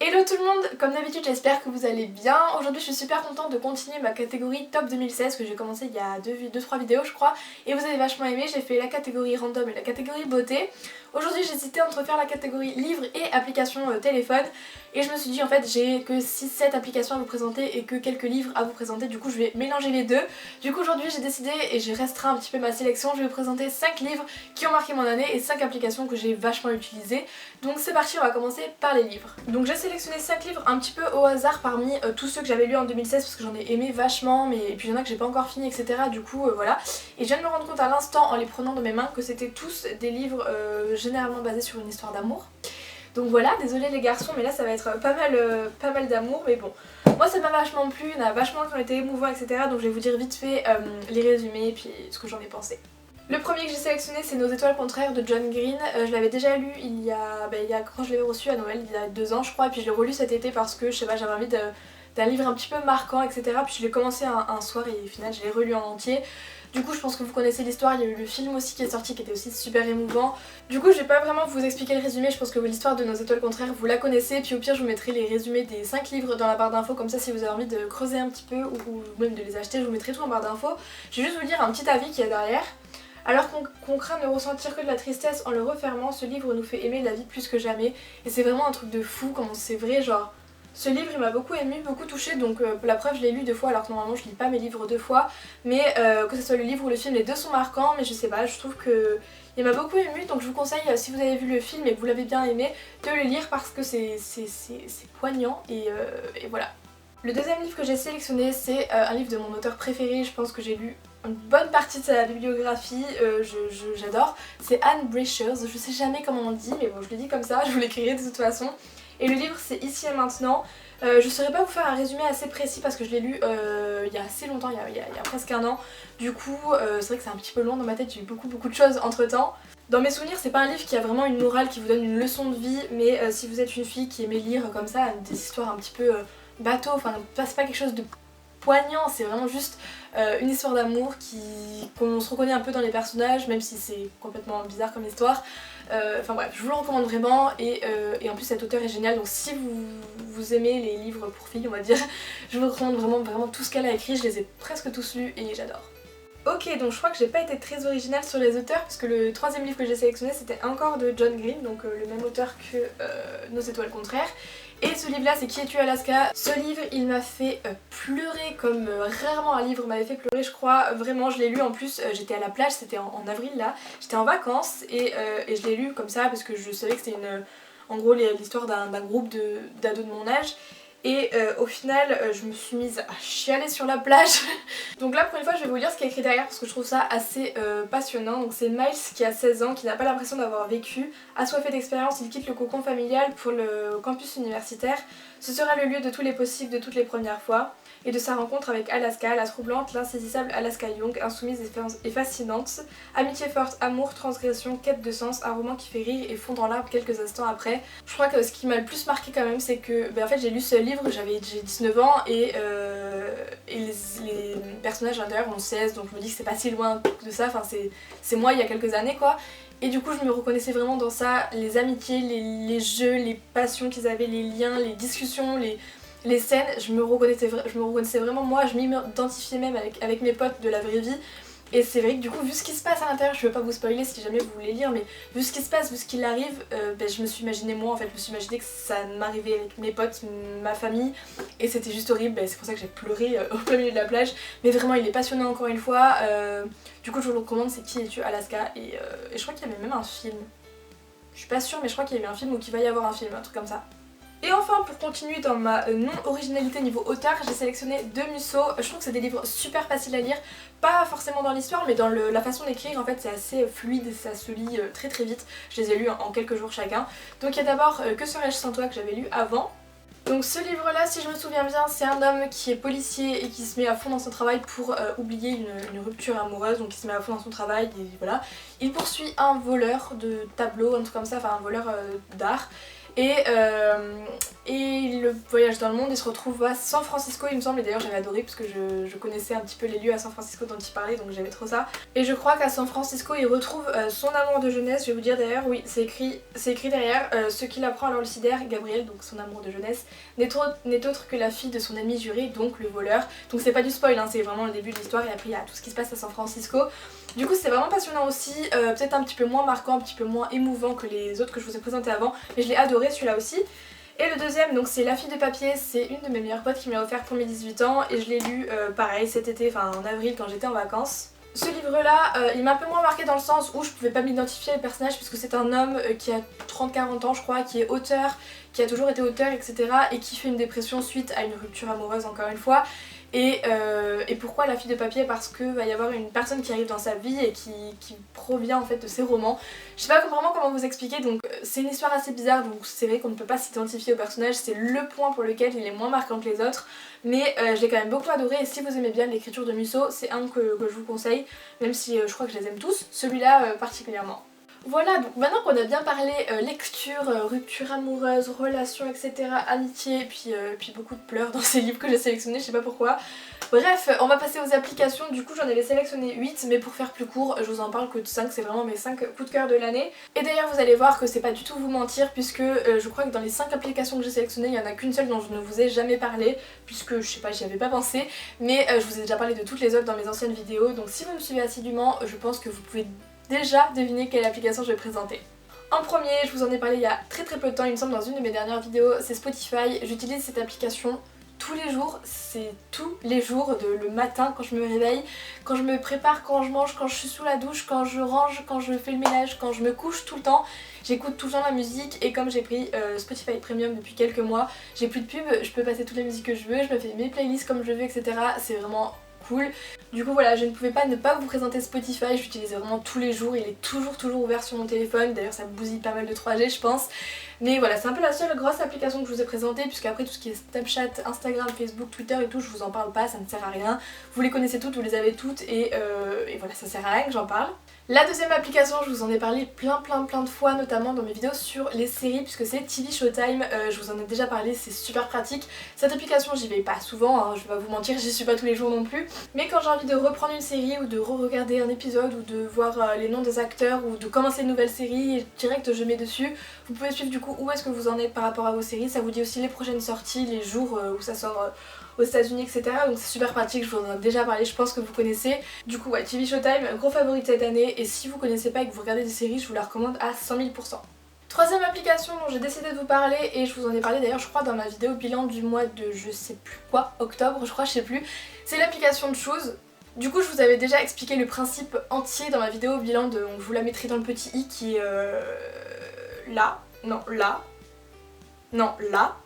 Hello tout le monde, comme d'habitude j'espère que vous allez bien. Aujourd'hui je suis super contente de continuer ma catégorie Top 2016 que j'ai commencé il y a 2-3 vidéos je crois. Et vous avez vachement aimé, j'ai fait la catégorie random et la catégorie beauté. Aujourd'hui j'hésitais entre faire la catégorie livres et applications téléphone. Et je me suis dit en fait j'ai que 6-7 applications à vous présenter et que quelques livres à vous présenter. Du coup je vais mélanger les deux. Du coup aujourd'hui j'ai décidé et j'ai restreint un petit peu ma sélection. Je vais vous présenter 5 livres qui ont marqué mon année et 5 applications que j'ai vachement utilisées. Donc c'est parti, on va commencer par les livres. Donc j'ai sélectionné 5 livres un petit peu au hasard parmi tous ceux que j'avais lus en 2016 parce que j'en ai aimé vachement, mais et puis il y en a que j'ai pas encore fini, etc. Du coup voilà. Et je viens de me rendre compte à l'instant en les prenant de mes mains que c'était tous des livres généralement basés sur une histoire d'amour. Donc voilà, désolé les garçons, mais là ça va être pas mal d'amour, mais bon. Moi ça m'a vachement plu, il y en a vachement qui ont été émouvants, etc. Donc je vais vous dire vite fait les résumés et puis ce que j'en ai pensé. Le premier que j'ai sélectionné c'est Nos étoiles contraires de John Green. Je l'avais déjà lu il y a quand je l'avais reçu à Noël, il y a 2 ans je crois, et puis je l'ai relu cet été parce que je sais pas, j'avais envie d'un livre un petit peu marquant, etc. Puis je l'ai commencé un soir et au final je l'ai relu en entier. Du coup je pense que vous connaissez l'histoire, il y a eu le film aussi qui est sorti qui était aussi super émouvant. Du coup je vais pas vraiment vous expliquer le résumé, je pense que l'histoire de Nos étoiles contraires vous la connaissez. Puis au pire je vous mettrai les résumés des 5 livres dans la barre d'infos, comme ça si vous avez envie de creuser un petit peu ou même de les acheter, je vous mettrai tout en barre d'infos. Je vais juste vous lire un petit avis qu'il y a derrière. Alors qu'on craint de ressentir que de la tristesse en le refermant, ce livre nous fait aimer la vie plus que jamais. Et c'est vraiment un truc de fou, comment c'est vrai, genre... Ce livre il m'a beaucoup ému, beaucoup touchée, donc la preuve je l'ai lu 2 fois alors que normalement je lis pas mes livres 2 fois. Mais que ce soit le livre ou le film, les deux sont marquants, mais je sais pas, je trouve que il m'a beaucoup ému, donc je vous conseille, si vous avez vu le film et que vous l'avez bien aimé, de le lire parce que c'est poignant et voilà. Le deuxième livre que j'ai sélectionné c'est un livre de mon auteur préféré, je pense que j'ai lu une bonne partie de sa bibliographie, j'adore. C'est Anne Breichers, je sais jamais comment on dit mais bon je le dis comme ça, je vous l'écrirai de toute façon. Et le livre c'est Ici et maintenant. Je saurais pas vous faire un résumé assez précis parce que je l'ai lu il y a assez longtemps, il y a presque un an. Du coup c'est vrai que c'est un petit peu loin dans ma tête, j'ai eu beaucoup de choses entre temps. Dans mes souvenirs c'est pas un livre qui a vraiment une morale qui vous donne une leçon de vie, mais si vous êtes une fille qui aimait lire comme ça des histoires un petit peu bateau, enfin c'est pas quelque chose de poignant, c'est vraiment juste une histoire d'amour qu'on se reconnaît un peu dans les personnages, même si c'est complètement bizarre comme histoire. Enfin bref, je vous le recommande vraiment et en plus cet auteur est génial, donc si vous aimez les livres pour filles on va dire, je vous recommande vraiment tout ce qu'elle a écrit, je les ai presque tous lus et j'adore. Ok, donc je crois que j'ai pas été très originale sur les auteurs parce que le troisième livre que j'ai sélectionné c'était encore de John Green, donc le même auteur que Nos étoiles contraires. Et ce livre là c'est Qui es-tu Alaska. Ce livre il m'a fait pleurer comme rarement un livre m'avait fait pleurer je crois. Vraiment je l'ai lu en plus, j'étais à la plage, c'était en avril là, j'étais en vacances et je l'ai lu comme ça parce que je savais que c'était en gros l'histoire d'un groupe d'ados de mon âge. Et au final je me suis mise à chialer sur la plage. Donc là pour une fois je vais vous lire ce qu'il y a écrit derrière parce que je trouve ça assez passionnant. Donc c'est Miles qui a 16 ans, qui n'a pas l'impression d'avoir vécu. Assoiffé d'expérience, il quitte le cocon familial pour le campus universitaire. Ce sera le lieu de tous les possibles, de toutes les premières fois. Et de sa rencontre avec Alaska, la troublante, l'insaisissable Alaska Young, insoumise et fascinante. Amitié forte, amour, transgression, quête de sens, un roman qui fait rire et fond dans l'arbre quelques instants après. Je crois que ce qui m'a le plus marqué quand même c'est que en fait j'ai lu ce livre, j'ai 19 ans et les personnages à l'intérieur ont 16, donc je me dis que c'est pas si loin de ça, enfin c'est moi il y a quelques années quoi. Et du coup je me reconnaissais vraiment dans ça, les amitiés, les jeux, les passions qu'ils avaient, les liens, les discussions, les scènes, je me reconnaissais vraiment moi, je m'identifiais même avec mes potes de la vraie vie. Et c'est vrai que du coup vu ce qui se passe à l'intérieur, je veux pas vous spoiler si jamais vous voulez lire, mais vu ce qui se passe, vu ce qu'il arrive, je me suis imaginé moi en fait, je me suis imaginé que ça m'arrivait avec mes potes, ma famille, et c'était juste horrible, c'est pour ça que j'ai pleuré au plein milieu de la plage. Mais vraiment il est passionnant encore une fois, du coup je vous le recommande, c'est Qui es-tu Alaska et je crois qu'il y avait même un film. Je suis pas sûre mais je crois qu'il y avait un film ou qu'il va y avoir un film, un truc comme ça. Et enfin pour continuer dans ma non-originalité niveau auteur, j'ai sélectionné 2 Musso. Je trouve que c'est des livres super faciles à lire, pas forcément dans l'histoire mais dans la façon d'écrire en fait c'est assez fluide et ça se lit très vite. Je les ai lus en quelques jours chacun. Donc il y a d'abord Que serais-je sans toi que j'avais lu avant. Donc ce livre là si je me souviens bien c'est un homme qui est policier et qui se met à fond dans son travail pour oublier une rupture amoureuse, donc il se met à fond dans son travail et voilà. Il poursuit un voleur de tableaux, un truc comme ça, enfin un voleur d'art. Et il le voyage dans le monde, il se retrouve à San Francisco il me semble, et d'ailleurs j'avais adoré parce que je connaissais un petit peu les lieux à San Francisco dont il parlait, donc j'aimais trop ça. Et je crois qu'à San Francisco il retrouve son amour de jeunesse, je vais vous dire d'ailleurs, oui c'est écrit derrière, ce qu'il apprend alors le sidère, Gabriel, donc son amour de jeunesse, n'est autre que la fille de son ami juré, donc le voleur. Donc c'est pas du spoil, hein, c'est vraiment le début de l'histoire et après il y a tout ce qui se passe à San Francisco. Du coup c'est vraiment passionnant aussi, peut-être un petit peu moins marquant, un petit peu moins émouvant que les autres que je vous ai présentés avant, mais je l'ai adoré celui-là aussi. Et le deuxième, donc c'est La fille de papier, c'est une de mes meilleures potes qui me l'a offert pour mes 18 ans et je l'ai lu pareil cet été, enfin en avril quand j'étais en vacances. Ce livre-là, il m'a un peu moins marqué dans le sens où je pouvais pas m'identifier au personnage puisque c'est un homme qui a 30-40 ans je crois, qui est auteur, qui a toujours été auteur, etc. et qui fait une dépression suite à une rupture amoureuse encore une fois. Et pourquoi La fille de papier? Parce que va y avoir une personne qui arrive dans sa vie et qui provient en fait de ses romans. Je sais pas vraiment comment vous expliquer, donc c'est une histoire assez bizarre, donc c'est vrai qu'on ne peut pas s'identifier au personnage, c'est le point pour lequel il est moins marquant que les autres, mais je l'ai quand même beaucoup adoré et si vous aimez bien l'écriture de Musso, c'est un que je vous conseille, même si je crois que je les aime tous, celui-là particulièrement. Voilà, donc maintenant qu'on a bien parlé lecture, rupture amoureuse, relations, etc., amitié, puis beaucoup de pleurs dans ces livres que j'ai sélectionnés, je sais pas pourquoi. Bref, on va passer aux applications, du coup j'en avais sélectionné 8, mais pour faire plus court, je vous en parle que de 5, c'est vraiment mes 5 coups de cœur de l'année. Et d'ailleurs vous allez voir que c'est pas du tout vous mentir, puisque je crois que dans les 5 applications que j'ai sélectionnées, il y en a qu'une seule dont je ne vous ai jamais parlé, puisque je sais pas, j'y avais pas pensé, mais je vous ai déjà parlé de toutes les autres dans mes anciennes vidéos, donc si vous me suivez assidûment, je pense que vous pouvez déjà deviner quelle application je vais présenter. En premier, je vous en ai parlé il y a très peu de temps, il me semble dans une de mes dernières vidéos, c'est Spotify. J'utilise cette application tous les jours, c'est tous les jours, le matin quand je me réveille, quand je me prépare, quand je mange, quand je suis sous la douche, quand je range, quand je fais le ménage, quand je me couche tout le temps. J'écoute tout le temps la musique et comme j'ai pris Spotify Premium depuis quelques mois, j'ai plus de pub, je peux passer toutes les musiques que je veux, je me fais mes playlists comme je veux, etc. C'est vraiment cool. Du coup voilà, je ne pouvais pas ne pas vous présenter Spotify, j'utilise vraiment tous les jours, il est toujours ouvert sur mon téléphone, d'ailleurs ça bousille pas mal de 3G je pense. Mais voilà, c'est un peu la seule grosse application que je vous ai présentée, puisque après tout ce qui est Snapchat, Instagram, Facebook, Twitter et tout, je vous en parle pas, ça ne sert à rien. Vous les connaissez toutes, vous les avez toutes et voilà, ça sert à rien que j'en parle. La deuxième application, je vous en ai parlé plein de fois, notamment dans mes vidéos sur les séries, puisque c'est TV Showtime, je vous en ai déjà parlé, c'est super pratique. Cette application, j'y vais pas souvent, hein, je vais pas vous mentir, j'y suis pas tous les jours non plus, mais quand j'ai envie de reprendre une série ou de re-regarder un épisode ou de voir les noms des acteurs ou de commencer une nouvelle série, direct je mets dessus. Vous pouvez suivre du coup où est-ce que vous en êtes par rapport à vos séries, ça vous dit aussi les prochaines sorties, les jours où ça sort aux États-Unis, etc. Donc c'est super pratique, je vous en ai déjà parlé, je pense que vous connaissez. Du coup, ouais, TV Showtime, gros favori de cette année, et si vous connaissez pas et que vous regardez des séries, je vous la recommande à 100 000%. Troisième application dont j'ai décidé de vous parler, et je vous en ai parlé d'ailleurs je crois dans ma vidéo bilan du mois de je sais plus quoi, octobre je crois, je sais plus, c'est l'application de Choose. Du coup je vous avais déjà expliqué le principe entier dans ma vidéo bilan, je vous la mettrai dans le petit i qui est là, non là, non là.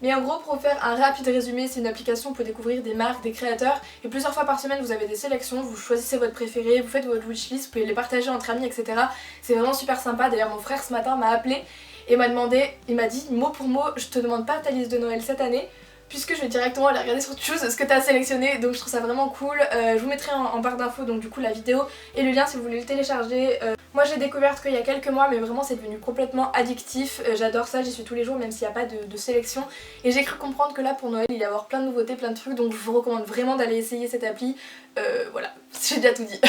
Mais en gros, pour faire un rapide résumé, c'est une application pour découvrir des marques, des créateurs, et plusieurs fois par semaine vous avez des sélections, vous choisissez votre préféré, vous faites votre wishlist, vous pouvez les partager entre amis, etc. C'est vraiment super sympa. D'ailleurs mon frère ce matin m'a appelé et m'a demandé, il m'a dit mot pour mot, je te demande pas ta liste de Noël cette année, puisque je vais directement aller regarder sur Choose ce que tu as sélectionné, donc je trouve ça vraiment cool. Je vous mettrai en barre d'infos donc du coup la vidéo et le lien si vous voulez le télécharger. Moi j'ai découvert qu'il y a quelques mois, mais vraiment c'est devenu complètement addictif, j'adore ça, j'y suis tous les jours même s'il n'y a pas de sélection, et j'ai cru comprendre que là pour Noël il va y avoir plein de nouveautés, plein de trucs, donc je vous recommande vraiment d'aller essayer cette appli. Voilà, j'ai déjà tout dit.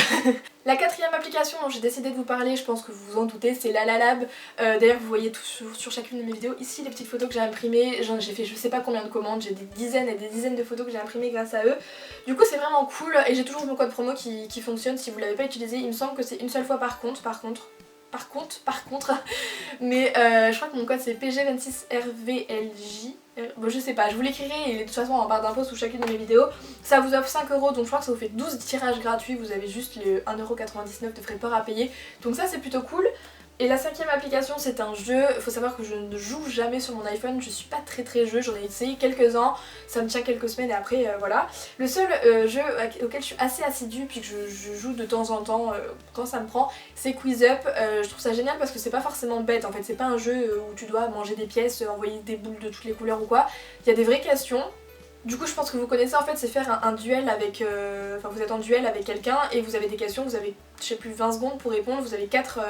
La quatrième application dont j'ai décidé de vous parler, je pense que vous vous en doutez, c'est LalaLab. D'ailleurs vous voyez tout sur chacune de mes vidéos ici les petites photos que j'ai imprimées, j'ai fait je sais pas combien de commandes, j'ai des dizaines et des dizaines de photos que j'ai imprimées grâce à eux. Du coup c'est vraiment cool et j'ai toujours mon code promo qui fonctionne si vous l'avez pas utilisé. Il me semble que c'est une seule fois par contre, mais je crois que mon code c'est PG26RVLJ. Bon je sais pas, je vous l'écrirai et il est de toute façon en barre d'infos sous chacune de mes vidéos. Ça vous offre 5 €, donc je crois que ça vous fait 12 tirages gratuits, vous avez juste les 1,99 € de frais de port à payer. Donc ça c'est plutôt cool. Et la cinquième application c'est un jeu, faut savoir que je ne joue jamais sur mon iPhone, je suis pas très jeu, j'en ai essayé quelques-uns, ça me tient quelques semaines et après voilà. Le seul jeu auquel je suis assez assidue puis que je joue de temps en temps quand ça me prend, c'est Quiz Up. Je trouve ça génial parce que c'est pas forcément bête en fait, c'est pas un jeu où tu dois manger des pièces, envoyer des boules de toutes les couleurs ou quoi, il y a des vraies questions. Du coup je pense que vous connaissez en fait, c'est faire un duel avec, enfin vous êtes en duel avec quelqu'un et vous avez des questions, vous avez je sais plus 20 secondes pour répondre, vous avez 4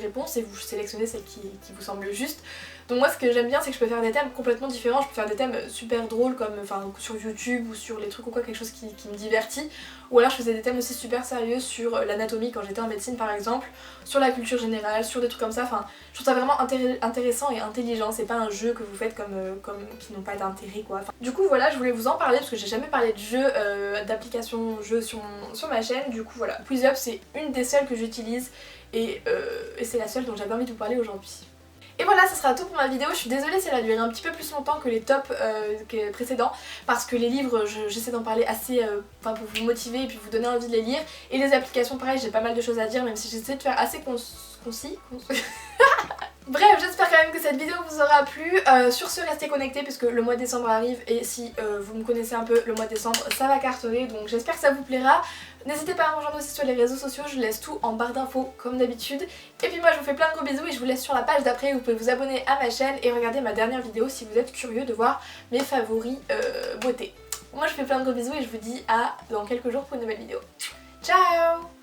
réponses et vous sélectionnez celle qui vous semble juste. Donc moi ce que j'aime bien c'est que je peux faire des thèmes complètement différents, je peux faire des thèmes super drôles comme sur YouTube ou sur les trucs ou quoi, quelque chose qui me divertit. Ou alors je faisais des thèmes aussi super sérieux sur l'anatomie quand j'étais en médecine par exemple, sur la culture générale, sur des trucs comme ça. Enfin je trouve ça vraiment intéressant et intelligent, c'est pas un jeu que vous faites comme qui n'ont pas d'intérêt quoi. Enfin, du coup voilà, je voulais vous en parler parce que j'ai jamais parlé de jeux, d'applications jeux sur ma chaîne. Du coup voilà, QuizUp c'est une des seules que j'utilise et c'est la seule dont j'avais envie de vous parler aujourd'hui. Et voilà, ça sera tout pour ma vidéo. Je suis désolée si elle a duré un petit peu plus longtemps que les tops précédents parce que les livres, j'essaie d'en parler assez pour vous motiver et puis vous donner envie de les lire. Et les applications, pareil, j'ai pas mal de choses à dire même si j'essaie de faire assez concis. Bref, j'espère quand même que cette vidéo vous aura plu. Sur ce, restez connectés puisque le mois de décembre arrive et si vous me connaissez un peu, le mois de décembre ça va cartonner, donc j'espère que ça vous plaira. N'hésitez pas à me rejoindre aussi sur les réseaux sociaux, je laisse tout en barre d'infos comme d'habitude. Et puis moi je vous fais plein de gros bisous et je vous laisse sur la page d'après où vous pouvez vous abonner à ma chaîne et regarder ma dernière vidéo si vous êtes curieux de voir mes favoris beauté. Moi je vous fais plein de gros bisous et je vous dis à dans quelques jours pour une nouvelle vidéo. Ciao!